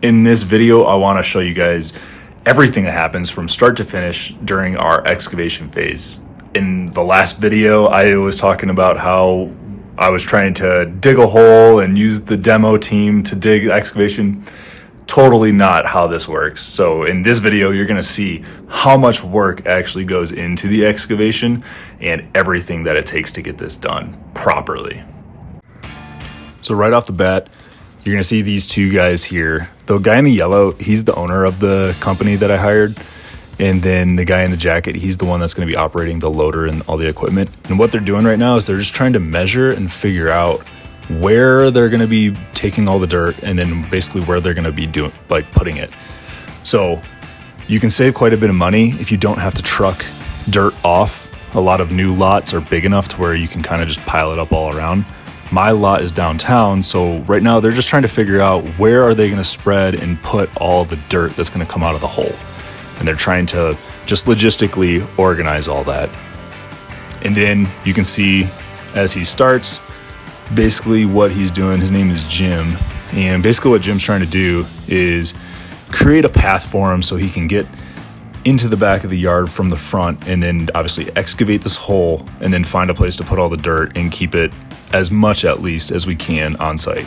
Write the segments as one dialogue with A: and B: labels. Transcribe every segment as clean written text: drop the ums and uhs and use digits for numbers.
A: In this video, I want to show you guys everything that happens from start to finish during our excavation phase. In the last video, I was talking about how I was trying to dig a hole and use the demo team to dig excavation. Totally not how this works. So in this video, you're going to see how much work actually goes into the excavation and everything that it takes to get this done properly. So right off the bat, you're going to see these two guys here. The guy in the yellow, he's the owner of the company that I hired. And then the guy in the jacket, he's the one that's going to be operating the loader and all the equipment. And what they're doing right now is they're just trying to measure and figure out where they're going to be taking all the dirt and then basically where they're going to be doing, like putting it. So you can save quite a bit of money if you don't have to truck dirt off. A lot of new lots are big enough to where you can kind of just pile it up all around. My lot is downtown, so right now they're just trying to figure out where are they going to spread and put all the dirt that's going to come out of the hole. And they're trying to just logistically organize all that. And then you can see as he starts, basically what he's doing, his name is Jim. And basically what Jim's trying to do is create a path for him so he can get into the back of the yard from the front and then obviously excavate this hole and then find a place to put all the dirt and keep it as much at least as we can on site.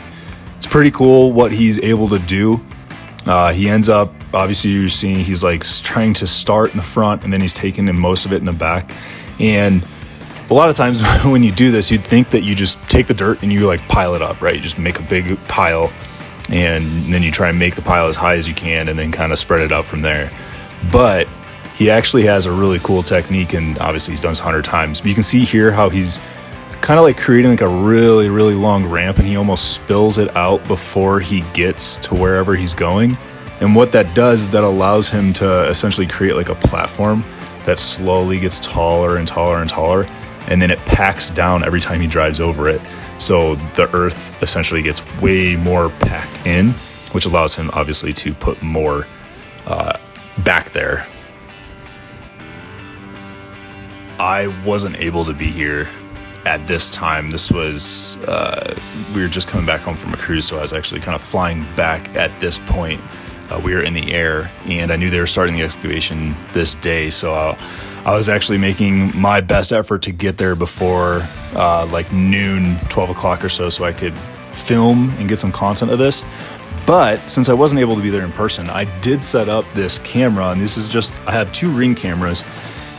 A: It's pretty cool what he's able to do. He ends up, obviously you're seeing he's like trying to start in the front and then he's taking in most of it in the back. And a lot of times when you do this, you'd think that you just take the dirt and you like pile it up, right? You just make a big pile and then you try and make the pile as high as you can and then kind of spread it out from there. But he actually has a really cool technique, and obviously he's done this 100 times. But you can see here how he's kind of like creating like a really, really long ramp, and he almost spills it out before he gets to wherever he's going. And what that does is that allows him to essentially create like a platform that slowly gets taller and taller and taller, and then it packs down every time he drives over it. So the earth essentially gets way more packed in, which allows him obviously to put more back there. I wasn't able to be here at this time. This was, we were just coming back home from a cruise, so I was actually kind of flying back at this point. We were in the air, and I knew they were starting the excavation this day, so I was actually making my best effort to get there before like noon, 12 o'clock or so I could film and get some content of this. But since I wasn't able to be there in person, I did set up this camera, and this is just, I have two Ring cameras.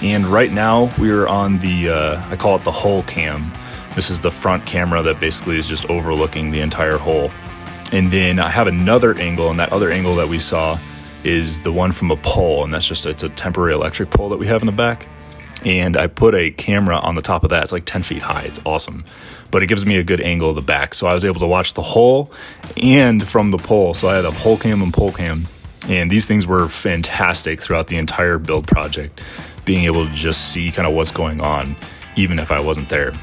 A: And right now we are on the, I call it the hole cam. This is the front camera that basically is just overlooking the entire hole. And then I have another angle, and that other angle that we saw is the one from a pole, and that's just, it's a temporary electric pole that we have in the back. And I put a camera on the top of that. It's like 10 feet high. It's awesome. But it gives me a good angle of the back. So I was able to watch the hole and from the pole. So I had a hole cam and pole cam. And these things were fantastic throughout the entire build project, being able to just see kind of what's going on, even if I wasn't there.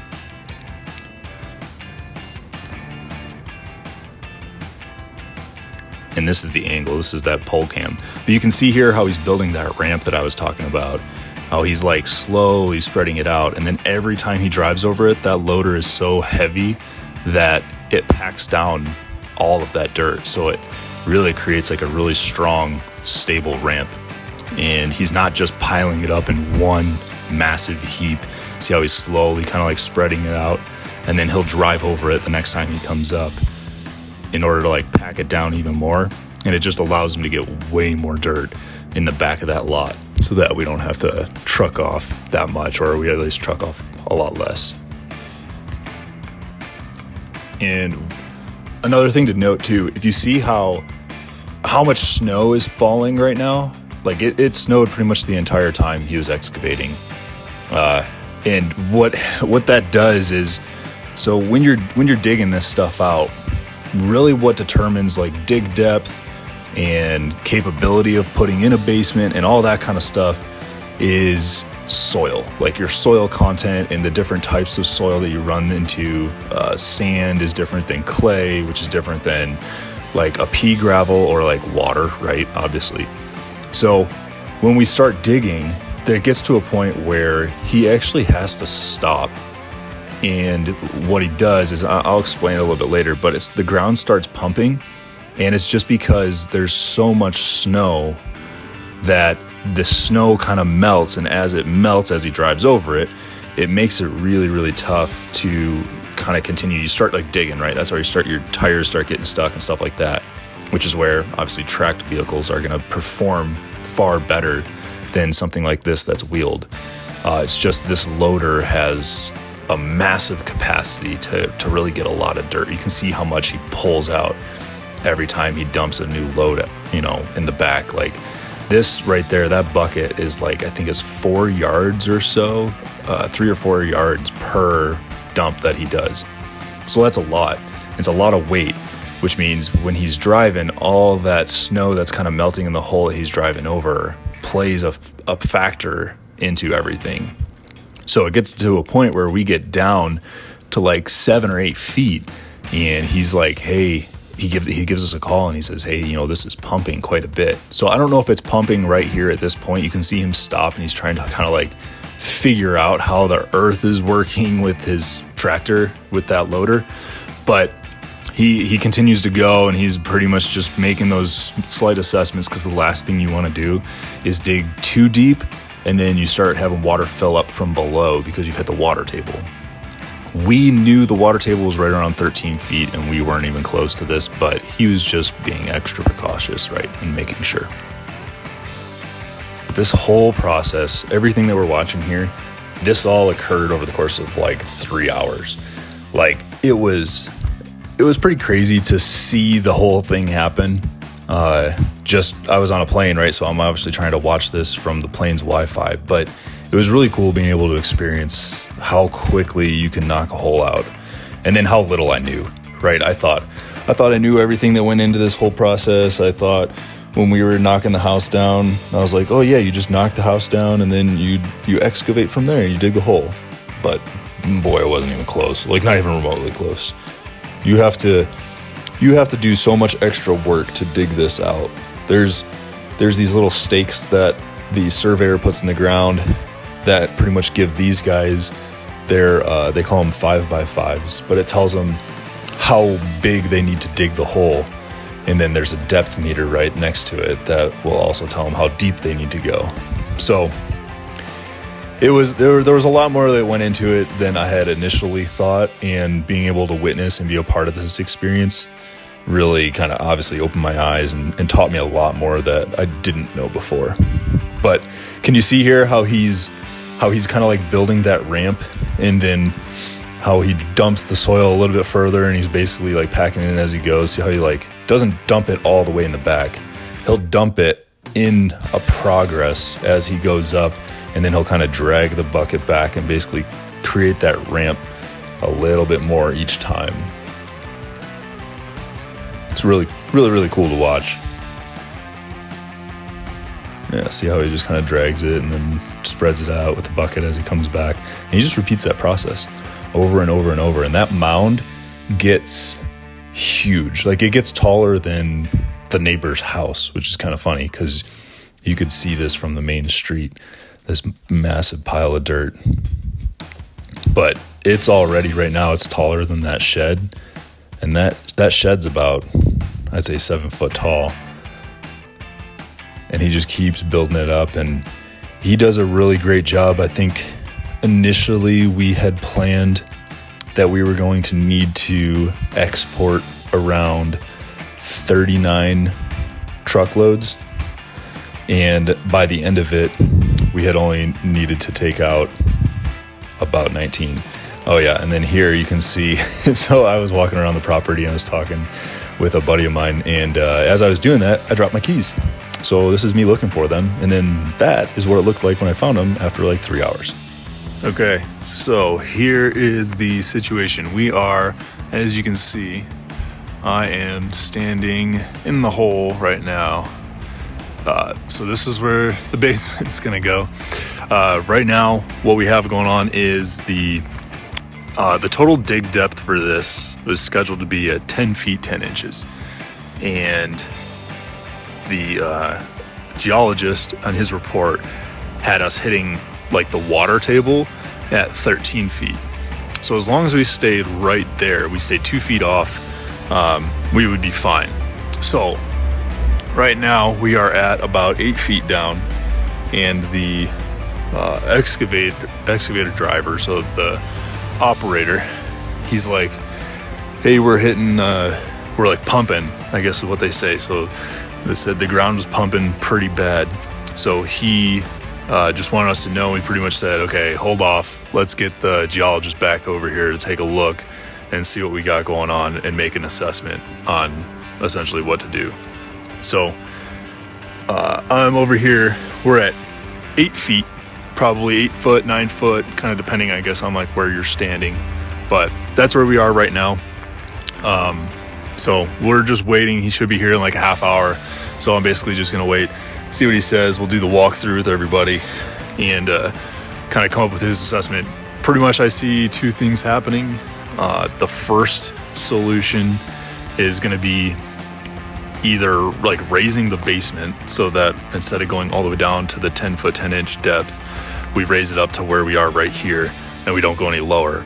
A: And this is the angle, this is that pole cam. But you can see here how he's building that ramp that I was talking about, how he's like slowly spreading it out. And then every time he drives over it, that loader is so heavy that it packs down all of that dirt. So it really creates like a really strong, stable ramp. And he's not just piling it up in one massive heap. See how he's slowly kind of like spreading it out, and then he'll drive over it the next time he comes up in order to like pack it down even more. And it just allows him to get way more dirt in the back of that lot so that we don't have to truck off that much, or we at least truck off a lot less. And another thing to note too, if you see how much snow is falling right now, like it snowed pretty much the entire time he was excavating. And what that does is, so when you're digging this stuff out, really what determines like dig depth and capability of putting in a basement and all that kind of stuff is soil, like your soil content and the different types of soil that you run into. Sand is different than clay, which is different than like a pea gravel or like water, right? Obviously. So when we start digging, there gets to a point where he actually has to stop. And what he does is, I'll explain it a little bit later, but it's the ground starts pumping And it's just because there's so much snow that the snow kind of melts, and as it melts, as he drives over it, it makes it really, really tough to kind of continue. You start like digging, right? That's where your tires start getting stuck and stuff like that, which is where obviously tracked vehicles are going to perform far better than something like this that's wheeled. It's just this loader has a massive capacity to really get a lot of dirt. You can see how much he pulls out every time he dumps a new load, in the back. Like this right there, that bucket is like, I think it's 4 yards or so, 3 or 4 yards per dump that he does. So that's a lot. It's a lot of weight, which means when he's driving, all that snow that's kind of melting in the hole he's driving over plays a factor into everything. So it gets to a point where we get down to like 7 or 8 feet, and he's like, hey, he gives us a call and he says, hey, this is pumping quite a bit. So I don't know if it's pumping right here at this point. You can see him stop, and he's trying to kind of like figure out how the earth is working with his tractor, with that loader. But he continues to go, and he's pretty much just making those slight assessments, because the last thing you want to do is dig too deep and then you start having water fill up from below because you've hit the water table. We knew the water table was right around 13 feet, and we weren't even close to this, but he was just being extra precautious, right, and making sure. But this whole process, everything that we're watching here, this all occurred over the course of like 3 hours. Like it was pretty crazy to see the whole thing happen. I was on a plane, right? So I'm obviously trying to watch this from the plane's Wi-Fi, but it was really cool being able to experience how quickly you can knock a hole out, and then how little I knew, right? I thought I knew everything that went into this whole process. I thought when we were knocking the house down, I was like, oh yeah, you just knock the house down and then you excavate from there and you dig the hole. But boy, it wasn't even close, like not even remotely close. You have to do so much extra work to dig this out. There's these little stakes that the surveyor puts in the ground that pretty much give these guys their, they call them 5x5s, but it tells them how big they need to dig the hole. And then there's a depth meter right next to it that will also tell them how deep they need to go. So there was a lot more that went into it than I had initially thought, and being able to witness and be a part of this experience really kind of obviously opened my eyes and taught me a lot more that I didn't know before. But can you see here how he's kind of like building that ramp, and then how he dumps the soil a little bit further, and he's basically like packing it in as he goes. See how he like doesn't dump it all the way in the back. He'll dump it in a progress as he goes up, and then he'll kind of drag the bucket back and basically create that ramp a little bit more each time. It's really, really, really cool to watch. Yeah, see how he just kind of drags it and then spreads it out with the bucket as he comes back. And he just repeats that process over and over and over. And that mound gets huge. Like it gets taller than the neighbor's house, which is kind of funny because you could see this from the main street, this massive pile of dirt. But it's already, right now, it's taller than that shed. And that shed's about, I'd say, 7 foot tall. And he just keeps building it up, and he does a really great job. I think initially we had planned that we were going to need to export around 39 truckloads, and by the end of it we had only needed to take out about 19. Oh yeah, and then here you can see, so I was walking around the property and I was talking with a buddy of mine, and as I was doing that, I dropped my keys. So this is me looking for them, and then that is what it looked like when I found them after like 3 hours. Okay, so here is the situation. We are, as you can see, I am standing in the hole right now. So this is where the basement's gonna go. Right now, what we have going on is the total dig depth for this was scheduled to be at 10 feet 10 inches, and the geologist on his report had us hitting like the water table at 13 feet. So as long as we stayed right there, we stayed 2 feet off, we would be fine. So right now we are at about 8 feet down, and the excavator driver, so the operator, he's like, hey, we're like pumping, I guess is what they say. So they said the ground was pumping pretty bad. So he just wanted us to know. We pretty much said, okay, hold off. Let's get the geologist back over here to take a look and see what we got going on and make an assessment on essentially what to do. So I'm over here. We're at 8 feet, probably 8 foot, 9 foot, kind of depending, I guess, on like where you're standing. But that's where we are right now. So we're just waiting. He should be here in like a half hour. So I'm basically just gonna wait, see what he says. We'll do the walkthrough with everybody and kind of come up with his assessment. Pretty much I see two things happening. The first solution is gonna be either like raising the basement so that instead of going all the way down to the 10 foot 10 inch depth, we raise it up to where we are right here and we don't go any lower.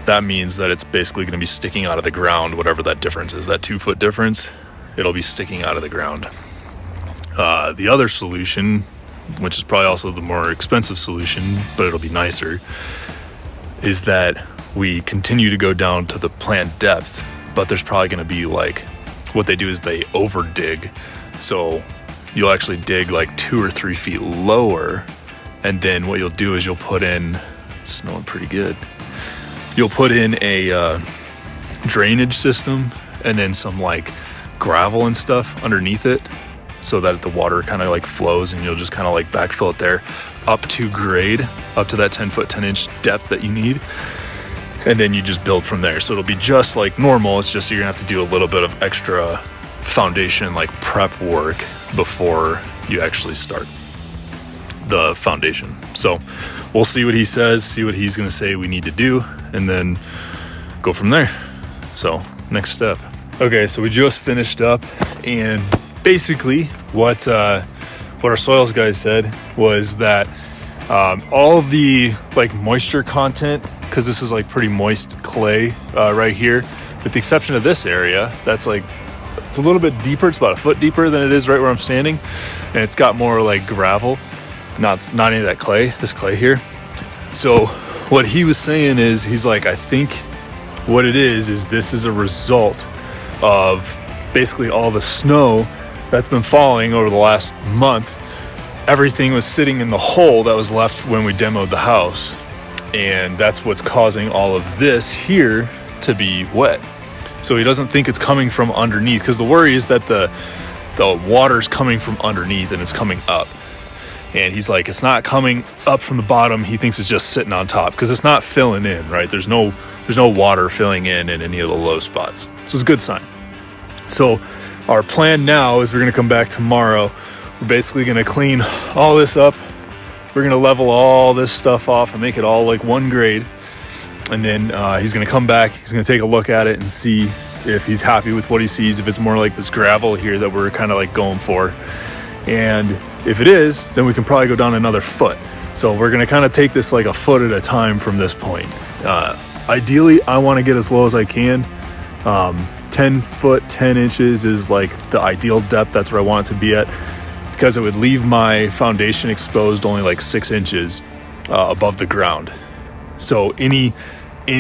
A: That means that it's basically going to be sticking out of the ground, whatever that difference is, that 2 foot difference, it'll be sticking out of the ground. The other solution, which is probably also the more expensive solution, but it'll be nicer, is that we continue to go down to the planned depth, but there's probably going to be like, what they do is they over dig. So you'll actually dig like 2 or 3 feet lower. And then what you'll do is you'll put in, it's snowing pretty good. You'll put in a drainage system and then some like gravel and stuff underneath it so that the water kind of like flows, and you'll just kind of like backfill it there up to grade, up to that 10 foot 10 inch depth that you need. And then you just build from there. So it'll be just like normal. It's just you're gonna have to do a little bit of extra foundation, like prep work before you actually start the foundation. So we'll see what he says, see what he's gonna say we need to do, and then go from there. So next step. Okay, so we just finished up, and basically what our soils guys said was that all the like moisture content, because this is like pretty moist clay right here, with the exception of this area that's like, it's a little bit deeper, it's about a foot deeper than it is right where I'm standing, and it's got more like gravel, not any of that clay, this clay here. So what he was saying is, he's like, I think what it is this is a result of basically all the snow that's been falling over the last month. Everything was sitting in the hole that was left when we demoed the house, and that's what's causing all of this here to be wet. So he doesn't think it's coming from underneath, because the worry is that the water's coming from underneath and it's coming up. And he's like, it's not coming up from the bottom. He thinks it's just sitting on top because it's not filling in, right? There's no water filling in any of the low spots. So it's a good sign. So our plan now is we're going to come back tomorrow. We're basically going to clean all this up. We're going to level all this stuff off and make it all like one grade. And then he's going to come back. He's going to take a look at it and see if he's happy with what he sees, if it's more like this gravel here that we're kind of like going for. And if it is, then we can probably go down another foot. So we're going to kind of take this like a foot at a time from this point. Ideally, I want to get as low as I can. 10 foot, 10 inches is like the ideal depth. That's where I want it to be at, because it would leave my foundation exposed only like 6 inches above the ground. So any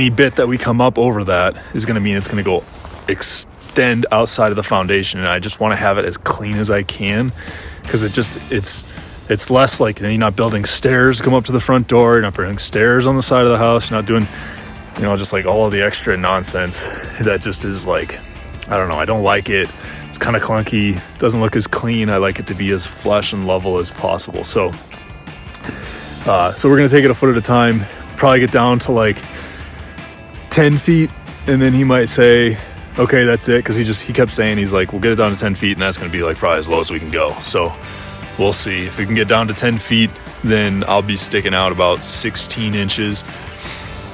A: bit that we come up over that is going to mean it's going to go extend outside of the foundation. And I just want to have it as clean as I can, because it's less like, you're not building stairs to come up to the front door, you're not building stairs on the side of the house, you're not doing, just like all of the extra nonsense that just is like, I don't know, I don't like it. It's kind of clunky, doesn't look as clean. I like it to be as flush and level as possible. So we're gonna take it a foot at a time, probably get down to like 10 feet, and then he might say, okay, that's it, because he kept saying, he's like, we'll get it down to 10 feet, and that's going to be like probably as low as we can go. So we'll see. If we can get down to 10 feet, then I'll be sticking out about 16 inches,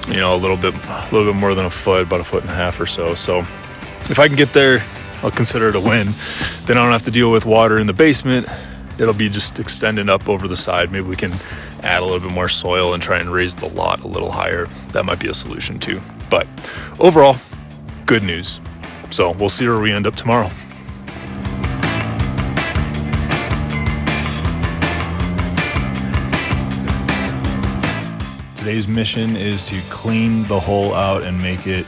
A: a little bit more than a foot, about a foot and a half or so. So if I can get there, I'll consider it a win. Then I don't have to deal with water in the basement. It'll be just extending up over the side. Maybe we can add a little bit more soil and try and raise the lot a little higher. That might be a solution too. But overall, good news. So we'll see where we end up tomorrow. Today's mission is to clean the hole out and make it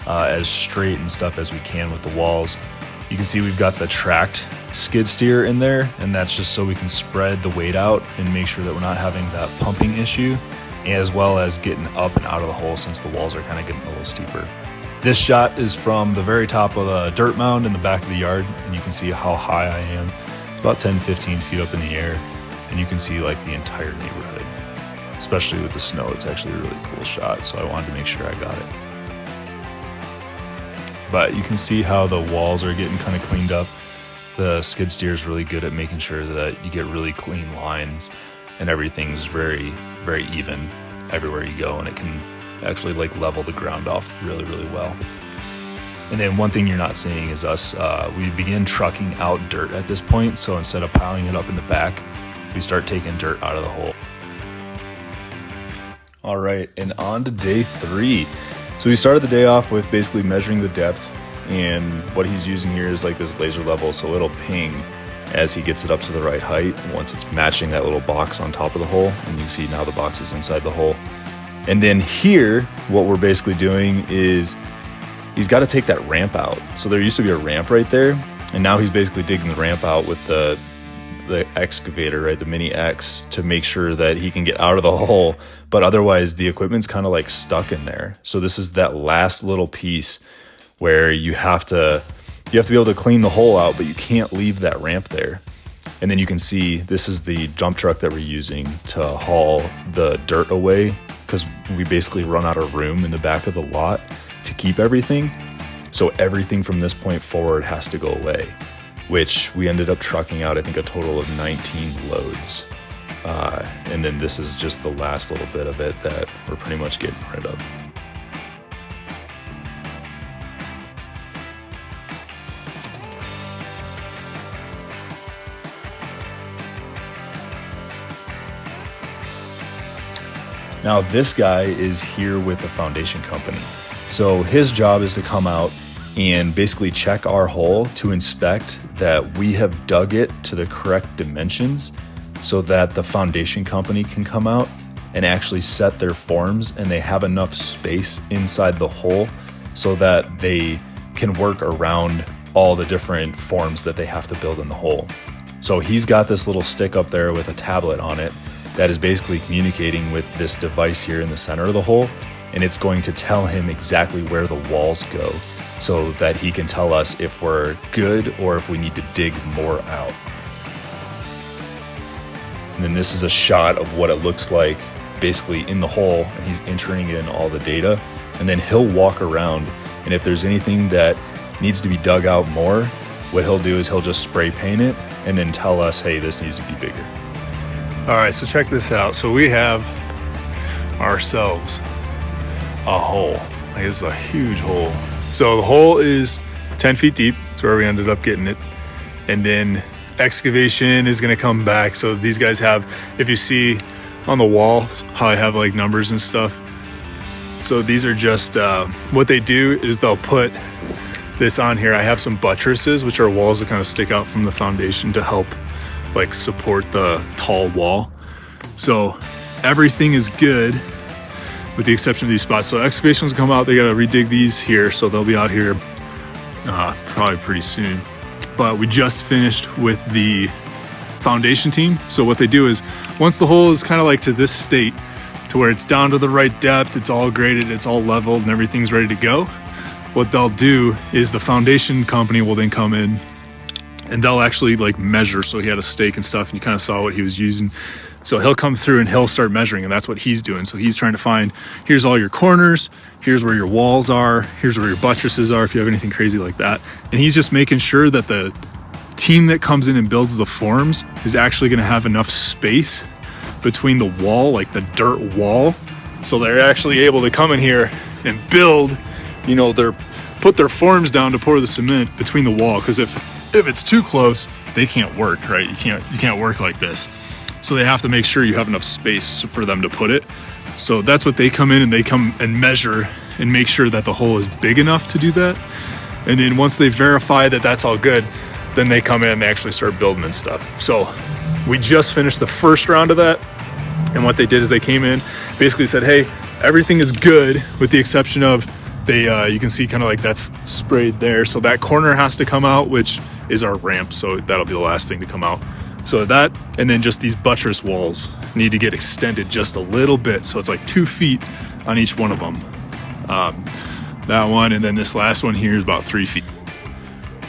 A: as straight and stuff as we can with the walls. You can see we've got the tracked skid steer in there, and that's just so we can spread the weight out and make sure that we're not having that pumping issue, as well as getting up and out of the hole since the walls are kind of getting a little steeper. This shot is from the very top of the dirt mound in the back of the yard, and you can see how high I am. It's about 10-15 feet up in the air, and you can see like the entire neighborhood. Especially with the snow, it's actually a really cool shot, so I wanted to make sure I got it. But you can see how the walls are getting kind of cleaned up. The skid steer is really good at making sure that you get really clean lines and everything's very, very even everywhere you go, and it can actually like level the ground off really, really well. And then one thing you're not seeing is us, we begin trucking out dirt at this point, so instead of piling it up in the back, we start taking dirt out of the hole. All right, and on to day 3. So we started the day off with basically measuring the depth, and what he's using here is like this laser level, so it'll ping as he gets it up to the right height once it's matching that little box on top of the hole, and you can see now the box is inside the hole. And then here, what we're basically doing is he's got to take that ramp out. So there used to be a ramp right there, and now he's basically digging the ramp out with the excavator, right, the Mini X, to make sure that he can get out of the hole, but otherwise the equipment's kind of like stuck in there. So this is that last little piece where you have to be able to clean the hole out, but you can't leave that ramp there. And then you can see this is the dump truck that we're using to haul the dirt away, because we basically run out of room in the back of the lot to keep everything. So everything from this point forward has to go away, which we ended up trucking out, I think, a total of 19 loads. And then this is just the last little bit of it that we're pretty much getting rid of. Now this guy is here with the foundation company. So his job is to come out and basically check our hole to inspect that we have dug it to the correct dimensions so that the foundation company can come out and actually set their forms, and they have enough space inside the hole so that they can work around all the different forms that they have to build in the hole. So he's got this little stick up there with a tablet on it that is basically communicating with this device here in the center of the hole, and it's going to tell him exactly where the walls go so that he can tell us if we're good or if we need to dig more out. And then this is a shot of what it looks like basically in the hole, and he's entering in all the data, and then he'll walk around, and if there's anything that needs to be dug out more, what he'll do is he'll just spray paint it and then tell us, hey, this needs to be bigger.
B: All right, so check this out. So we have ourselves a hole. Like, this is a huge hole. So the hole is 10 feet deep. That's where we ended up getting it. And then excavation is gonna come back. So these guys have, if you see on the walls, how I have like numbers and stuff. So these are just, what they do is they'll put this on here. I have some buttresses, which are walls that kind of stick out from the foundation to help like support the tall wall. So everything is good with the exception of these spots. So excavations come out, they gotta redig these here, so they'll be out here probably pretty soon. But we just finished with the foundation team. So what they do is, once the hole is kind of like to this state, to where it's down to the right depth, it's all graded, it's all leveled, and everything's ready to go, what they'll do is the foundation company will then come in and they'll actually like measure. So he had a stake and stuff, and you kind of saw what he was using. So he'll come through and he'll start measuring, and that's what he's doing. So he's trying to find, here's all your corners, here's where your walls are, here's where your buttresses are, if you have anything crazy like that. And he's just making sure that the team that comes in and builds the forms is actually gonna have enough space between the wall, like the dirt wall, so they're actually able to come in here and build, you know, put their forms down to pour the cement between the wall. Because if it's too close, they can't work, right? You can't work like this. So they have to make sure you have enough space for them to put it. So that's what they come in, and they come and measure and make sure that the hole is big enough to do that. And then once they verify that that's all good, then they come in and they actually start building and stuff. So we just finished the first round of that. And what they did is they came in, basically said, hey, everything is good with the exception of you can see kind of like that's sprayed there. So that corner has to come out, which is our ramp. So that'll be the last thing to come out. So that, and then just these buttress walls need to get extended just a little bit. So it's like 2 feet on each one of them. That one, and then this last one here is about 3 feet.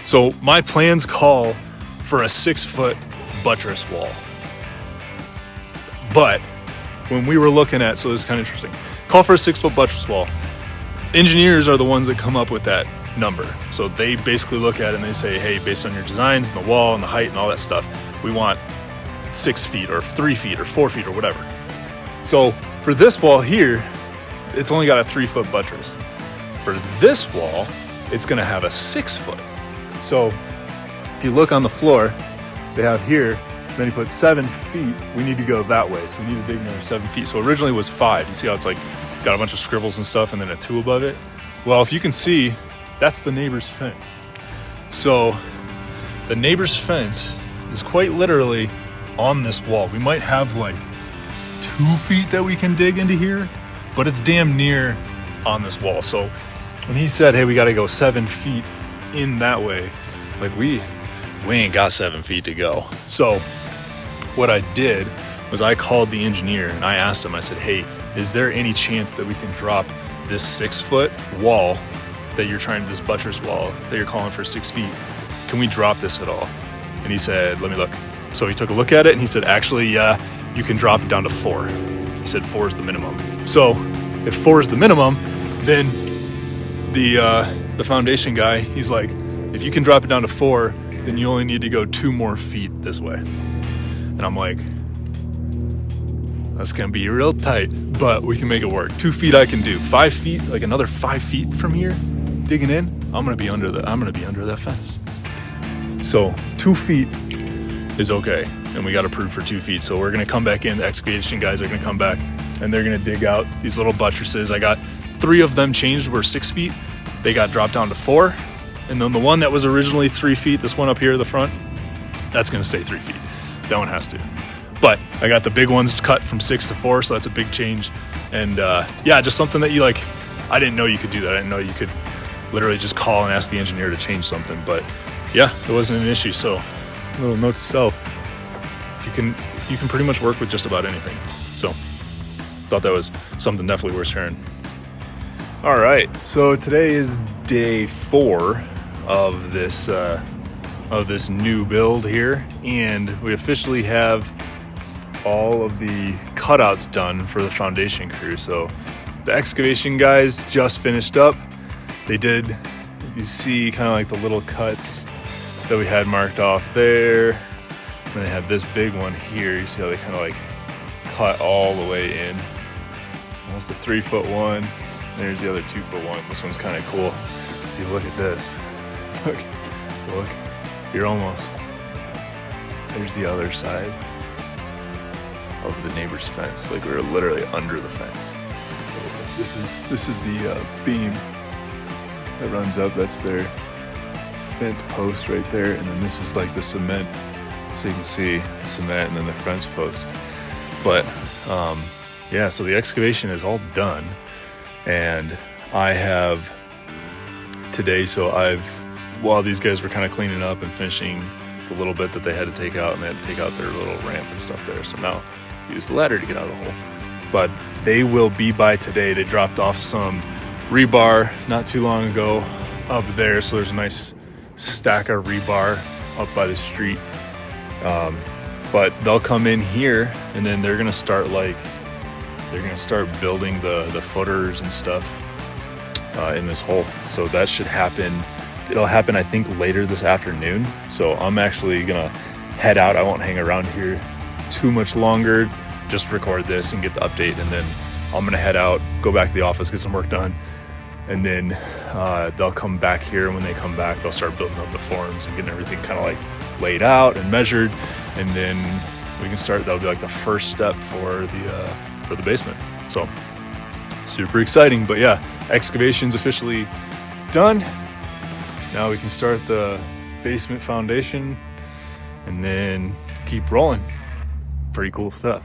B: So my plans call for a 6-foot buttress wall. But when we were looking at, so this is kind of interesting, call for a 6-foot buttress wall. Engineers are the ones that come up with that number. So they basically look at it and they say, hey, based on your designs and the wall and the height and all that stuff, we want 6 feet or 3 feet or 4 feet or whatever. So for this wall here, it's only got a 3-foot buttress. For this wall, it's gonna have a 6-foot. So if you look on the floor, they have here, then you put 7 feet, we need to go that way. So we need to dig another 7 feet. So originally it was 5. You see how it's like got a bunch of scribbles and stuff and then a 2 above it? Well, if you can see, that's the neighbor's fence. So the neighbor's fence is quite literally on this wall. We might have like 2 feet that we can dig into here, but it's damn near on this wall. So when he said, hey, we got to go 7 feet in that way, like we ain't got 7 feet to go. So what I did was I called the engineer and I asked him, I said, hey, is there any chance that we can drop this 6-foot wall that you're trying, this buttress wall that you're calling for 6 feet? Can we drop this at all? And he said, let me look. So he took a look at it and he said, actually, yeah, you can drop it down to 4. He said 4 is the minimum. So if 4 is the minimum, then the foundation guy, he's like, if you can drop it down to 4, then you only need to go 2 more feet this way. And I'm like, that's gonna be real tight, but we can make it work. 2 feet I can do. 5 feet, like another 5 feet from here, digging in, I'm gonna be under that fence. So 2 feet is okay, and we got approved for 2 feet. So we're gonna come back in. The excavation guys are gonna come back, and they're gonna dig out these little buttresses. I got 3 of them changed were 6 feet. They got dropped down to 4, and then the one that was originally 3 feet, this one up here, the front, that's gonna stay 3 feet. That one has to. But I got the big ones cut from 6 to 4, so that's a big change. And yeah, just something that you like, I didn't know you could do that. I didn't know you could literally just call and ask the engineer to change something. But yeah, it wasn't an issue. So little note to self, you can pretty much work with just about anything. So thought that was something definitely worth sharing. All right, so today is day 4 of this new build here, and we officially have all of the cutouts done for the foundation crew. So the excavation guys just finished up. They did, if you see, kind of like the little cuts that we had marked off there. And they have this big one here. You see how they kind of like cut all the way in. That's the 3-foot one. There's the other 2-foot one. This one's kind of cool. If you look at this, look, you're almost, there's the other side of the neighbor's fence. Like we're literally under the fence. This is the beam that runs up. That's their fence post right there, and then this is like the cement. So you can see the cement and then the fence post. But yeah, so the excavation is all done, and I have today. So while these guys were kind of cleaning up and finishing the little bit that they had to take out, and they had to take out their little ramp and stuff there. So now use the ladder to get out of the hole. But they will be by today. They dropped off some rebar not too long ago up there. So there's a nice stack of rebar up by the street. But they'll come in here and then they're gonna start building the footers and stuff in this hole. So that should happen. It'll happen, I think, later this afternoon. So I'm actually gonna head out. I won't hang around here too much longer. Just record this and get the update, and then I'm gonna head out, go back to the office, get some work done, and then they'll come back here. And when they come back, they'll start building up the forms and getting everything kind of like laid out and measured, and then we can start. That'll be like the first step for the basement. So super exciting. But yeah, excavation's officially done. Now we can start the basement foundation and then keep rolling. Pretty cool stuff.